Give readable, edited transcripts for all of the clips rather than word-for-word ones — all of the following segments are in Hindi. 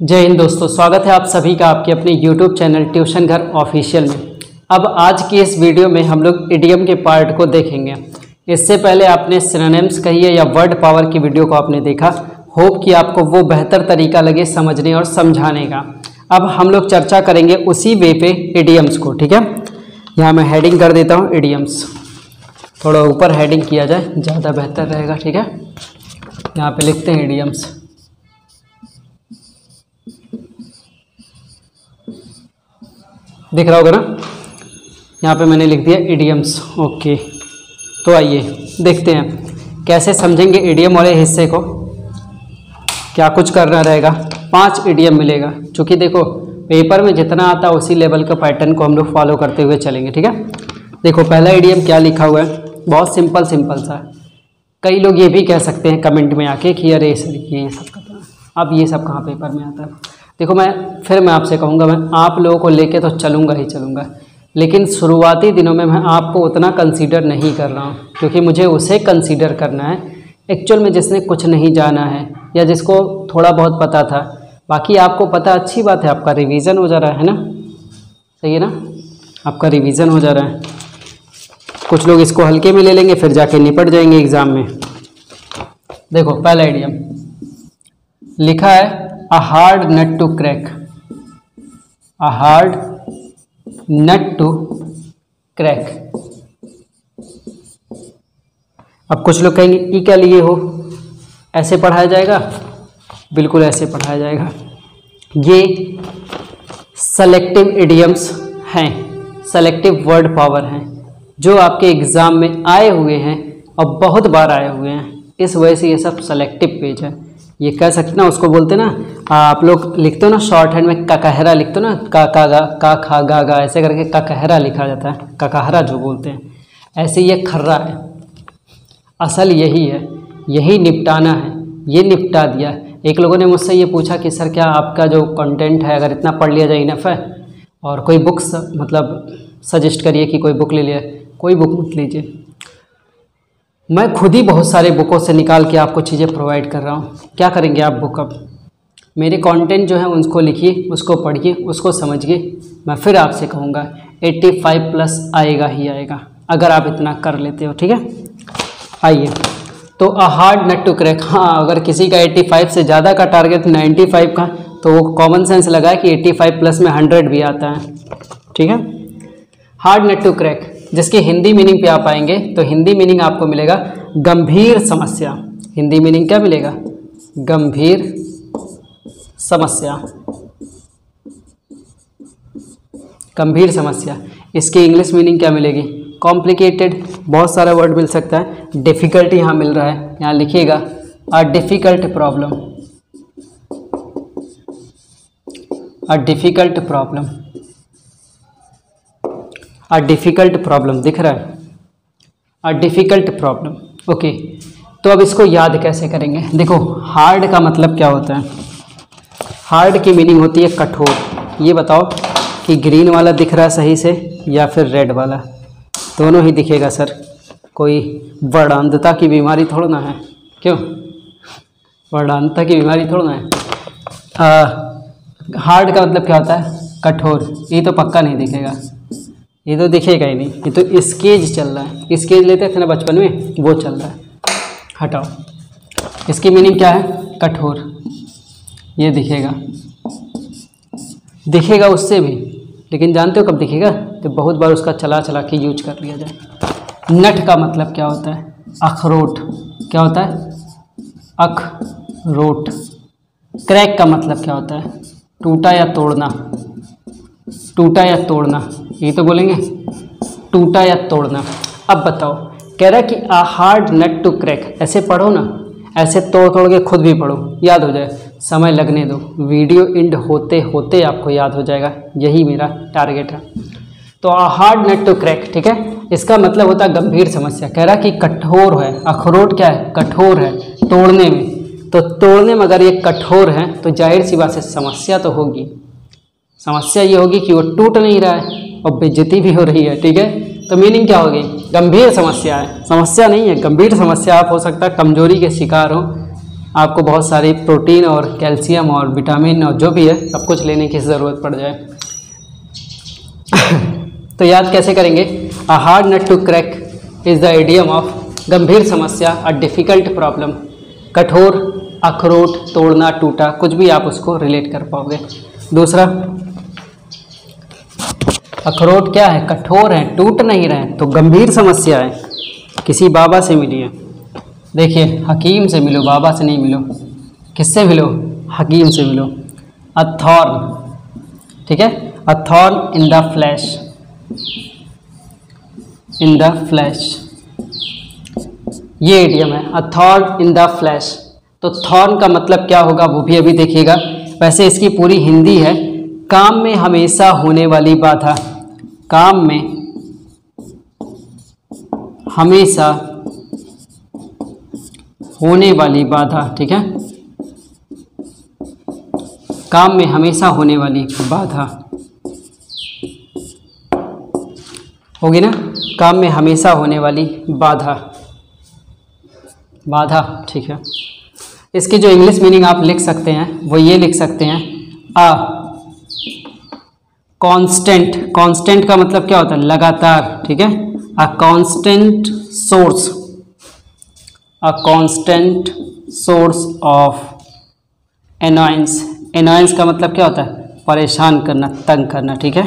जय हिंद दोस्तों, स्वागत है आप सभी का आपके अपने YouTube चैनल ट्यूशन घर ऑफिशियल में। अब आज की इस वीडियो में हम लोग इडियम के पार्ट को देखेंगे। इससे पहले आपने सिनोनिम्स कहिए या वर्ड पावर की वीडियो को आपने देखा, होप कि आपको वो बेहतर तरीका लगे समझने और समझाने का। अब हम लोग चर्चा करेंगे उसी वे पे इडियम्स को, ठीक है। यहाँ मैं हेडिंग कर देता हूँ इडियम्स, थोड़ा ऊपर हेडिंग किया जाए ज़्यादा बेहतर रहेगा, ठीक है। यहाँ पे लिखते हैं इडियम्स। दिख रहा होगा ना, यहाँ पे मैंने लिख दिया इडियम्स। ओके, तो आइए देखते हैं कैसे समझेंगे इडियम वाले हिस्से को। क्या कुछ करना रहेगा, 5 इडियम मिलेगा। चूँकि देखो पेपर में जितना आता है उसी लेवल का पैटर्न को हम लोग फॉलो करते हुए चलेंगे, ठीक है। देखो पहला इडियम क्या लिखा हुआ है, बहुत सिंपल सा। कई लोग ये भी कह सकते हैं कमेंट में आके कि अरे सर ये सब करता है, अब ये सब कहाँ पेपर में आता है। देखो मैं आपसे कहूँगा, मैं आप लोगों को लेके तो चलूँगा ही चलूँगा, लेकिन शुरुआती दिनों में मैं आपको उतना कंसीडर नहीं कर रहा हूँ, क्योंकि मुझे उसे कंसीडर करना है एक्चुअल में जिसने कुछ नहीं जाना है या जिसको थोड़ा बहुत पता था। बाकी आपको पता, अच्छी बात है, आपका रिवीजन हो जा रहा है ना, सही है ना, आपका रिवीजन हो जा रहा है। कुछ लोग इसको हल्के में ले लेंगे, फिर जाके निपट जाएंगे एग्ज़ाम में। देखो पहला इडियम लिखा है, A hard nut to crack। A hard nut to crack। अब कुछ लोग कहेंगे ये क्या लिए हो, ऐसे पढ़ाया जाएगा? बिल्कुल ऐसे पढ़ाया जाएगा। ये सेलेक्टिव इडियम्स हैं, सेलेक्टिव वर्ड पावर हैं, जो आपके एग्ज़ाम में आए हुए हैं और बहुत बार आए हुए हैं। इस वजह से ये सब सेलेक्टिव पेज है। ये कह सकते ना, उसको बोलते ना, आप लोग लिखते हो ना शॉर्ट हैंड में ककहरा लिखते हो ना, का खा गा ऐसे करके ककहरा लिखा जाता है, ककहरा जो बोलते हैं। ऐसे ये खर्रा है, असल यही है, यही निपटाना है, ये निपटा दिया। एक लोगों ने मुझसे ये पूछा कि सर क्या आपका जो कंटेंट है अगर इतना पढ़ लिया जाए इनफ है, और कोई बुक्स मतलब सजेस्ट करिए कि कोई बुक ले लिया। कोई बुक मत लीजिए, मैं खुद ही बहुत सारे बुकों से निकाल के आपको चीज़ें प्रोवाइड कर रहा हूँ। क्या करेंगे आप बुक, अब मेरे कंटेंट जो है उनको लिखिए, उसको पढ़िए, उसको समझिए। मैं फिर आपसे कहूँगा 85+ आएगा ही आएगा अगर आप इतना कर लेते हो, ठीक है। आइए तो a hard nut to crack. हाँ, अगर किसी का 85 से ज़्यादा का टारगेट 95 का, तो वो कॉमन सेंस लगाए कि 85+ में 100 भी आता है, ठीक है। हार्ड नट टू क्रैक, जिसकी हिंदी मीनिंग पे आप आएंगे तो हिंदी मीनिंग आपको मिलेगा गंभीर समस्या। हिंदी मीनिंग क्या मिलेगा? गंभीर समस्या, गंभीर समस्या। इसकी इंग्लिश मीनिंग क्या मिलेगी? कॉम्प्लिकेटेड, बहुत सारा वर्ड मिल सकता है। डिफ़िकल्ट यहाँ मिल रहा है, यहाँ लिखिएगा a difficult problem, a difficult problem, a difficult problem दिख रहा है, अ डिफ़िकल्ट प्रॉब्लम। ओके, तो अब इसको याद कैसे करेंगे? देखो हार्ड का मतलब क्या होता है? हार्ड की मीनिंग होती है कठोर। ये बताओ कि ग्रीन वाला दिख रहा है सही से या फिर रेड वाला? दोनों ही दिखेगा सर, कोई वर्णांधता की बीमारी थोड़ा ना है। क्यों? वर्णांधता की बीमारी थोड़ा ना है। हार्ड का मतलब क्या होता है? कठोर। ये तो पक्का नहीं दिखेगा, ये तो दिखेगा ही नहीं। ये तो स्केज चल रहा है, स्केज लेते थे ना बचपन में, वो चल रहा है। हटाओ, इसकी मीनिंग क्या है? कठोर। ये दिखेगा, दिखेगा उससे भी, लेकिन जानते हो कब दिखेगा? तो बहुत बार उसका चला के यूज कर लिया जाए। नट का मतलब क्या होता है? अखरोट। क्या होता है? अखरोट। क्रैक का मतलब क्या होता है? टूटा या तोड़ना, टूटा या तोड़ना। ये तो बोलेंगे टूटा या तोड़ना। अब बताओ, कह रहा है कि आ हार्ड नट टू क्रैक। ऐसे पढ़ो ना, ऐसे तोड़ के खुद भी पढ़ो, याद हो जाए। समय लगने दो, वीडियो एंड होते होते आपको याद हो जाएगा, यही मेरा टारगेट है। तो आ हार्ड नट टू क्रैक, ठीक है, इसका मतलब होता है गंभीर समस्या। कह रहा है कि कठोर है। अखरोट क्या है? कठोर है तोड़ने में। तो तोड़ने में अगर ये कठोर है तो जाहिर सी बात है समस्या तो होगी। समस्या ये होगी कि वो टूट नहीं रहा है और बेइज्जती भी हो रही है, ठीक है। तो मीनिंग क्या होगी? गंभीर समस्या है, समस्या नहीं है, गंभीर समस्या। आप हो सकता है कमजोरी के शिकार हो, आपको बहुत सारी प्रोटीन और कैल्शियम और विटामिन और जो भी है सब कुछ लेने की ज़रूरत पड़ जाए। तो याद कैसे करेंगे? A hard nut to crack is the idiom of गंभीर समस्या, अ डिफ़िकल्ट प्रॉब्लम। कठोर अखरोट तोड़ना टूटा, कुछ भी आप उसको रिलेट कर पाओगे। दूसरा, अखरोट क्या है? कठोर है, टूट नहीं रहे, तो गंभीर समस्या है। किसी बाबा से मिलिए, देखिए हकीम से मिलो, बाबा से नहीं मिलो। किससे मिलो? हकीम से मिलो। अ थॉर्न, ठीक है, अ thorn in the flash, in the flash, ये इडियम है, अ थॉर्न इन द फ्लैश। तो थॉर्न का मतलब क्या होगा वो भी अभी देखिएगा। वैसे इसकी पूरी हिंदी है काम में हमेशा होने वाली बाधा, काम में हमेशा होने वाली बाधा, ठीक है, काम में हमेशा होने वाली बाधा होगी ना, काम में हमेशा होने वाली बाधा, बाधा, ठीक है। इसकी जो इंग्लिश मीनिंग आप लिख सकते हैं वो ये लिख सकते हैं, अ कांस्टेंट, कांस्टेंट का मतलब क्या होता है? लगातार, ठीक है, a constant source, a constant source of annoyance. Annoyance का मतलब क्या होता है? परेशान करना, तंग करना, ठीक है।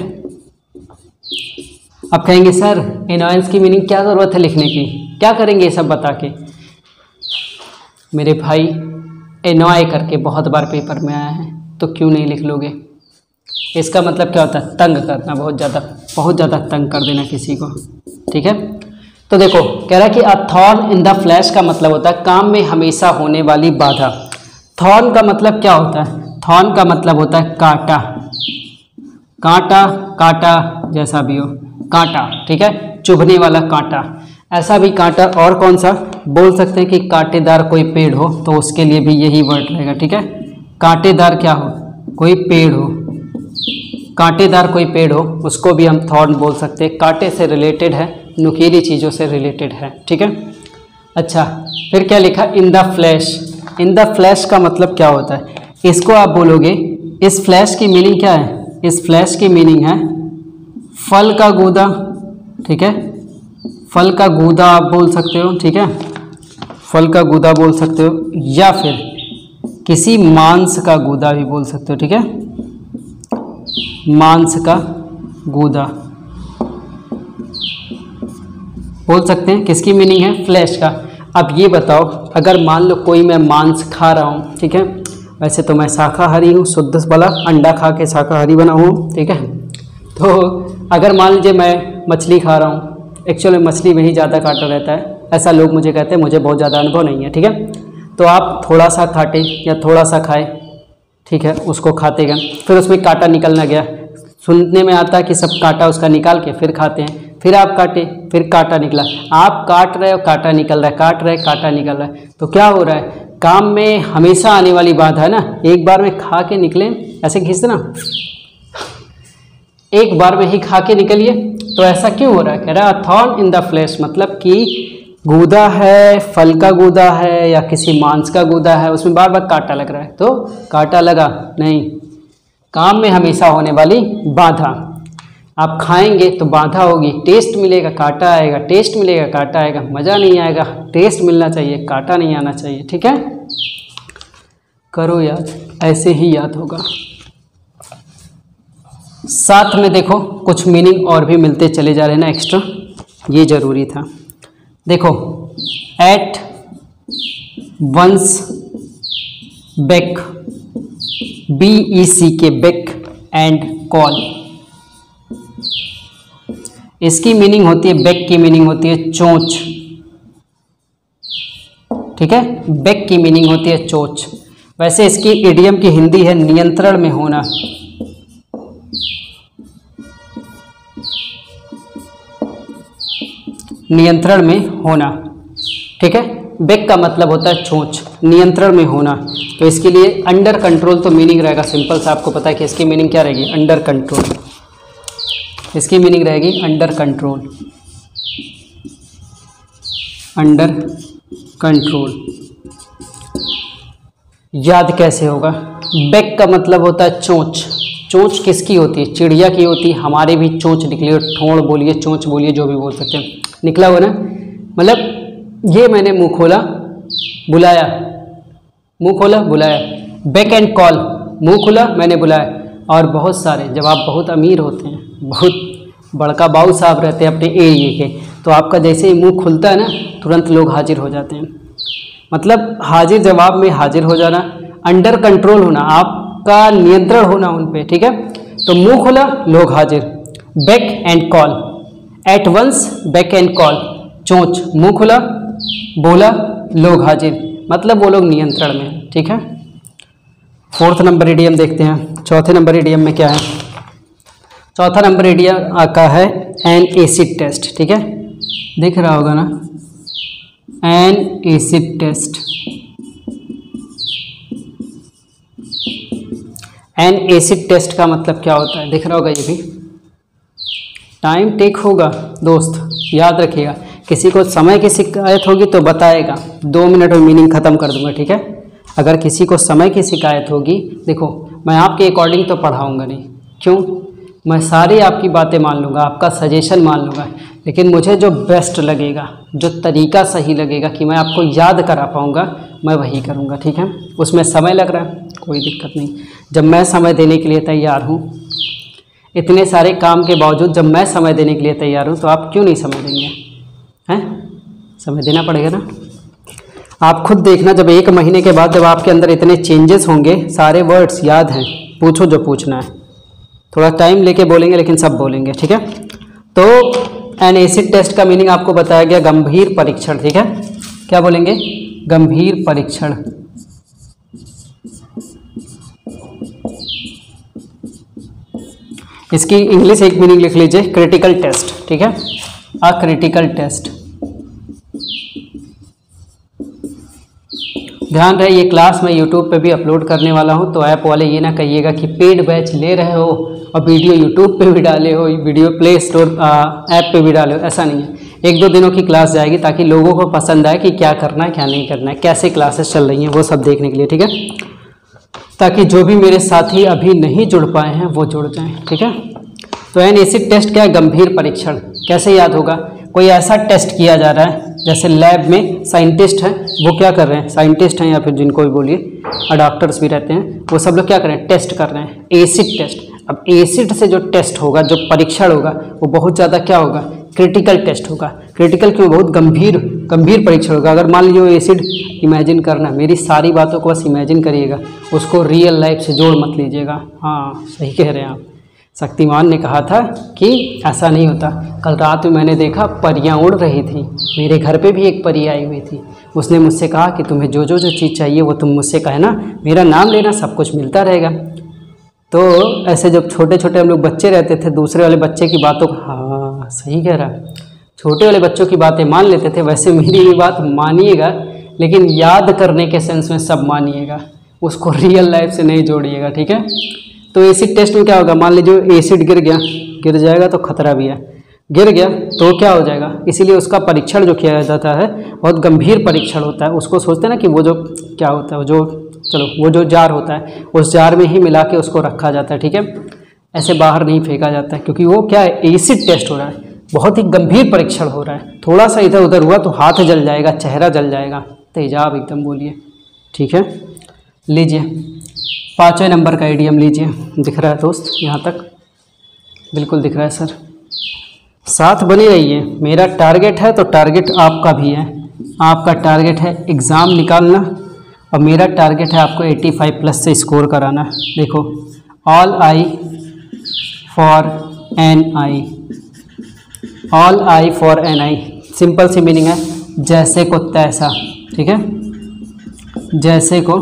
अब कहेंगे सर एनॉयंस की मीनिंग क्या ज़रूरत है लिखने की, क्या करेंगे ये सब बता के? मेरे भाई एनॉय करके बहुत बार पेपर में आया है, तो क्यों नहीं लिख लोगे? इसका मतलब क्या होता है? तंग करना, बहुत ज़्यादा तंग कर देना किसी को, ठीक है। तो देखो कह रहा है कि अ थॉर्न इन द फ्लैश का मतलब होता है काम में हमेशा होने वाली बाधा। थॉर्न का मतलब क्या होता है? थॉर्न का मतलब होता है कांटा, कांटा, कांटा जैसा भी हो, कांटा, ठीक है, चुभने वाला कांटा। ऐसा भी कांटा और कौन सा बोल सकते हैं कि कांटेदार कोई पेड़ हो, तो उसके लिए भी यही वर्ड रहेगा, ठीक है। कांटेदार क्या हो? कोई पेड़ हो, कांटेदार कोई पेड़ हो, उसको भी हम थॉर्न बोल सकते हैं। कांटे से रिलेटेड है, नुकीली चीज़ों से रिलेटेड है, ठीक है। अच्छा, फिर क्या लिखा? In the flash. In the flash का मतलब क्या होता है? इसको आप बोलोगे, इस फ्लैश की मीनिंग क्या है? इस फ्लैश की मीनिंग है फल का गूदा, ठीक है, फल का गूदा आप बोल सकते हो, ठीक है, फल का गूदा बोल सकते हो, या फिर किसी मांस का गूदा भी बोल सकते हो, ठीक है, मांस का गूदा बोल सकते हैं। किसकी मीनिंग है? फ्लैश का। अब ये बताओ, अगर मान लो कोई मैं मांस खा रहा हूँ, ठीक है, वैसे तो मैं शाकाहारी हूँ, शुद्ध वाला अंडा खा के शाकाहारी बना हूँ, ठीक है। तो अगर मान लीजिए मैं मछली खा रहा हूँ, एक्चुअली मछली में ही ज़्यादा कांटा रहता है, ऐसा लोग मुझे कहते हैं, मुझे बहुत ज़्यादा अनुभव नहीं है, ठीक है। तो आप थोड़ा सा काटे या थोड़ा सा खाए, ठीक है, उसको खाते गए, फिर उसमें कांटा निकलना गया, सुनने में आता है कि सब कांटा उसका निकाल के फिर खाते हैं, फिर आप काटे, फिर कांटा निकला, आप काट रहे हो कांटा निकल रहा है, काट रहे कांटा निकल रहा है, तो क्या हो रहा है? काम में हमेशा आने वाली बात है ना, एक बार में खा के निकले, ऐसे खींचते ना, एक बार में ही खा के निकलिए। तो ऐसा क्यों हो रहा है? कह रहा है थॉर्न इन द फ्लैश, मतलब कि गूदा है, फल का गूदा है या किसी मांस का गूदा है, उसमें बार बार कांटा लग रहा है, तो कांटा लगा नहीं, काम में हमेशा होने वाली बाधा। आप खाएंगे तो बाधा होगी, टेस्ट मिलेगा कांटा आएगा, टेस्ट मिलेगा कांटा आएगा, मज़ा नहीं आएगा, टेस्ट मिलना चाहिए, कांटा नहीं आना चाहिए, ठीक है। करो याद, ऐसे ही याद होगा। साथ में देखो कुछ मीनिंग और भी मिलते चले जा रहे हैं ना एक्स्ट्रा, ये जरूरी था। देखो at once back, BECK back and call, इसकी मीनिंग होती है, बैक की मीनिंग होती है चोंच, ठीक है, बैक की मीनिंग होती है चोंच। वैसे इसकी इडियम की हिंदी है नियंत्रण में होना, नियंत्रण में होना, ठीक है। बैक का मतलब होता है चोंच, नियंत्रण में होना, तो इसके लिए अंडर कंट्रोल तो मीनिंग रहेगा, सिंपल सा आपको पता है कि इसकी मीनिंग क्या रहेगी? अंडर कंट्रोल, इसकी मीनिंग रहेगी अंडर कंट्रोल, अंडर कंट्रोल। याद कैसे होगा? बेक का मतलब होता है चोंच। चोंच किसकी होती है? चिड़िया की होती है। हमारे भी चोंच निकली हो, ठोड़ बोलिए, चोंच बोलिए, जो भी बोल सकते हैं, निकला हुआ ना। मतलब ये मैंने मुंह खोला बुलाया, मुंह खोला बुलाया। बेक एंड कॉल, मुंह खुला मैंने बुलाया। और बहुत सारे, जब आप बहुत अमीर होते हैं, बहुत बड़का बाऊ साहब रहते हैं अपने एरिए के, तो आपका जैसे ही मुंह खुलता है ना, तुरंत लोग हाजिर हो जाते हैं। मतलब हाजिर जवाब में हाजिर हो जाना, अंडर कंट्रोल होना, आपका नियंत्रण होना उन पे, ठीक है। तो मुंह खुला लोग हाजिर। Back and call, at once back and call, चोंच, मुंह खुला बोला लोग हाजिर, मतलब वो लोग नियंत्रण में, ठीक है। 4th नंबर इडियम देखते हैं। चौथे नंबर इडियम में क्या है? चौथा नंबर इडियम का है एन एसिड टेस्ट, ठीक है, दिख रहा होगा ना, an acid test. An acid test का मतलब क्या होता है? दिख रहा होगा, ये भी टाइम टेक होगा दोस्त, याद रखिएगा। किसी को समय की शिकायत होगी तो बताएगा, 2 मिनट में मीनिंग ख़त्म कर दूंगा, ठीक है। अगर किसी को समय की शिकायत होगी, देखो मैं आपके अकॉर्डिंग तो पढ़ाऊंगा नहीं, क्यों? मैं सारी आपकी बातें मान लूँगा, आपका सजेशन मान लूँगा, लेकिन मुझे जो बेस्ट लगेगा, जो तरीका सही लगेगा कि मैं आपको याद करा पाऊँगा, मैं वही करूँगा, ठीक है। उसमें समय लग रहा है, कोई दिक्कत नहीं। जब मैं समय देने के लिए तैयार हूँ, इतने सारे काम के बावजूद जब मैं समय देने के लिए तैयार हूँ, तो आप क्यों नहीं समय देंगे? हैं, समय देना पड़ेगा ना। आप खुद देखना, जब 1 महीने के बाद जब आपके अंदर इतने चेंजेस होंगे, सारे वर्ड्स याद हैं, पूछो जो पूछना है, थोड़ा टाइम लेके बोलेंगे लेकिन सब बोलेंगे, ठीक है। तो एन एसिड टेस्ट का मीनिंग आपको बताया गया, गंभीर परीक्षण, ठीक है। क्या बोलेंगे? गंभीर परीक्षण। इसकी इंग्लिश एक मीनिंग लिख लीजिए, क्रिटिकल टेस्ट, ठीक है, अ क्रिटिकल टेस्ट। ध्यान रहे, ये क्लास मैं यूट्यूब पे भी अपलोड करने वाला हूँ, तो ऐप वाले ये ना कहिएगा कि पेड बैच ले रहे हो और वीडियो यूट्यूब पे भी डाले हो, वीडियो प्ले स्टोर ऐप पे भी डाले हो, ऐसा नहीं है। 1-2 दिनों की क्लास जाएगी ताकि लोगों को पसंद आए कि क्या करना है क्या नहीं करना है, कैसे क्लासेस चल रही हैं, वो सब देखने के लिए, ठीक है, ताकि जो भी मेरे साथी अभी नहीं जुड़ पाए हैं वो जुड़ जाएं, ठीक है। तो एन एसिड टेस्ट क्या है? गंभीर परीक्षण। कैसे याद होगा? कोई ऐसा टेस्ट किया जा रहा है, जैसे लैब में साइंटिस्ट हैं, वो क्या कर रहे हैं, साइंटिस्ट हैं या फिर जिनको भी बोलिए, डॉक्टर्स भी रहते हैं, वो सब लोग क्या कर रहे हैं? टेस्ट कर रहे हैं, एसिड टेस्ट। अब एसिड से जो टेस्ट होगा, जो परीक्षण होगा, वो बहुत ज़्यादा क्या होगा? क्रिटिकल टेस्ट होगा। क्रिटिकल क्यों? बहुत गंभीर परीक्षण होगा। अगर मान लीजिए एसिड, इमेजिन करना, मेरी सारी बातों को बस इमेजिन करिएगा, उसको रियल लाइफ से जोड़ मत लीजिएगा। हाँ, सही कह रहे हैं आप। शक्तिमान ने कहा था कि ऐसा नहीं होता। कल रात में मैंने देखा परियां उड़ रही थी, मेरे घर पे भी एक परी आई हुई थी, उसने मुझसे कहा कि तुम्हें जो जो चीज़ चाहिए वो तुम मुझसे कहना, मेरा नाम लेना, सब कुछ मिलता रहेगा। तो ऐसे जब छोटे छोटे हम लोग बच्चे रहते थे, दूसरे वाले बच्चे की बातों, हाँ सही कह रहा, छोटे वाले बच्चों की बातें मान लेते थे, वैसे मेरी भी बात मानिएगा, लेकिन याद करने के सेंस में सब मानिएगा, उसको रियल लाइफ से नहीं जोड़िएगा, ठीक है। तो एसिड टेस्ट में क्या होगा? मान लीजिए एसिड गिर जाएगा तो खतरा भी है, गिर गया तो क्या हो जाएगा? इसीलिए उसका परीक्षण जो किया जाता है बहुत गंभीर परीक्षण होता है। उसको सोचते हैं ना कि वो जो क्या होता है, वो जो जार होता है, उस जार में ही मिला के उसको रखा जाता है, ठीक है, ऐसे बाहर नहीं फेंका जाता है, क्योंकि वो क्या है? एसिड टेस्ट हो रहा है, बहुत ही गंभीर परीक्षण हो रहा है। थोड़ा सा इधर उधर हुआ तो हाथ जल जाएगा, चेहरा जल जाएगा, तेजाब एकदम बोलिए, ठीक है। लीजिए 5वें नंबर का इडियम लीजिए, दिख रहा है दोस्त यहाँ तक? बिल्कुल दिख रहा है सर, साथ बने रहिए। मेरा टारगेट है तो टारगेट आपका भी है, आपका टारगेट है एग्ज़ाम निकालना और मेरा टारगेट है आपको 85+ से स्कोर कराना। देखो, all eye for an eye, all eye for an eye, simple सी मीनिंग है जैसे को तैसा, ठीक है, जैसे को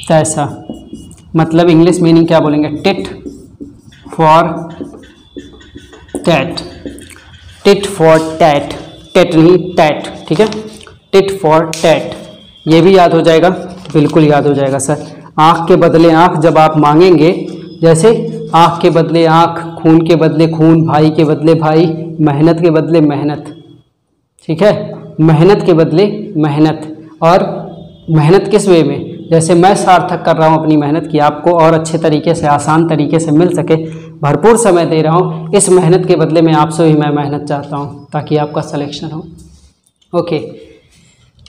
तैसा। मतलब इंग्लिश मीनिंग क्या बोलेंगे? Tit for tat, tit for tat, tet नहीं टैट, ठीक है, टिट फॉर टैट। ये भी याद हो जाएगा, बिल्कुल याद हो जाएगा सर। आँख के बदले आँख जब आप मांगेंगे, जैसे आँख के बदले आँख, खून के बदले खून, भाई के बदले भाई, मेहनत के बदले मेहनत, ठीक है, मेहनत के बदले मेहनत, और मेहनत किस वे में, जैसे मैं सार्थक कर रहा हूँ अपनी मेहनत की, आपको और अच्छे तरीके से आसान तरीके से मिल सके, भरपूर समय दे रहा हूँ, इस मेहनत के बदले में आपसे भी मैं मेहनत चाहता हूँ ताकि आपका सिलेक्शन हो। ओके,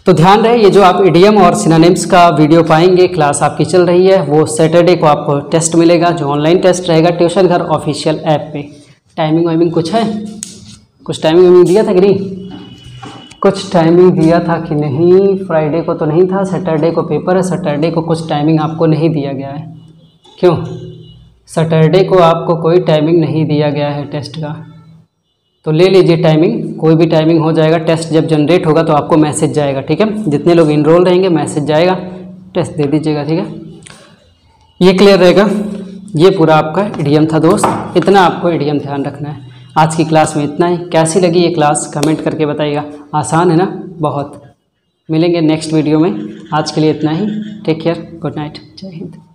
तो ध्यान रहे ये जो आप इडियम और सिनोनिम्स का वीडियो पाएंगे, क्लास आपकी चल रही है, वो सैटरडे को आपको टेस्ट मिलेगा जो ऑनलाइन टेस्ट रहेगा ट्यूशन घर ऑफिशियल ऐप पे। टाइमिंग वाइमिंग कुछ है, कुछ टाइमिंग वाइमिंग दिया था कि नहीं, कुछ टाइमिंग दिया था कि नहीं, फ्राइडे को तो नहीं था, सैटरडे को पेपर है, सैटरडे को कुछ टाइमिंग आपको नहीं दिया गया है, क्यों? सैटरडे को आपको कोई टाइमिंग नहीं दिया गया है टेस्ट का, तो ले लीजिए टाइमिंग, कोई भी टाइमिंग हो जाएगा, टेस्ट जब जनरेट होगा तो आपको मैसेज जाएगा, ठीक है? जितने लोग इनरोल रहेंगे मैसेज जाएगा, टेस्ट दे दीजिएगा, ठीक है? ये क्लियर रहेगा। ये पूरा आपका इडियम था दोस्त, इतना आपको इडियम ध्यान रखना है। आज की क्लास में इतना ही। कैसी लगी ये क्लास कमेंट करके बताइएगा। आसान है ना, बहुत। मिलेंगे नेक्स्ट वीडियो में, आज के लिए इतना ही। टेक केयर, गुड नाइट, जय हिंद।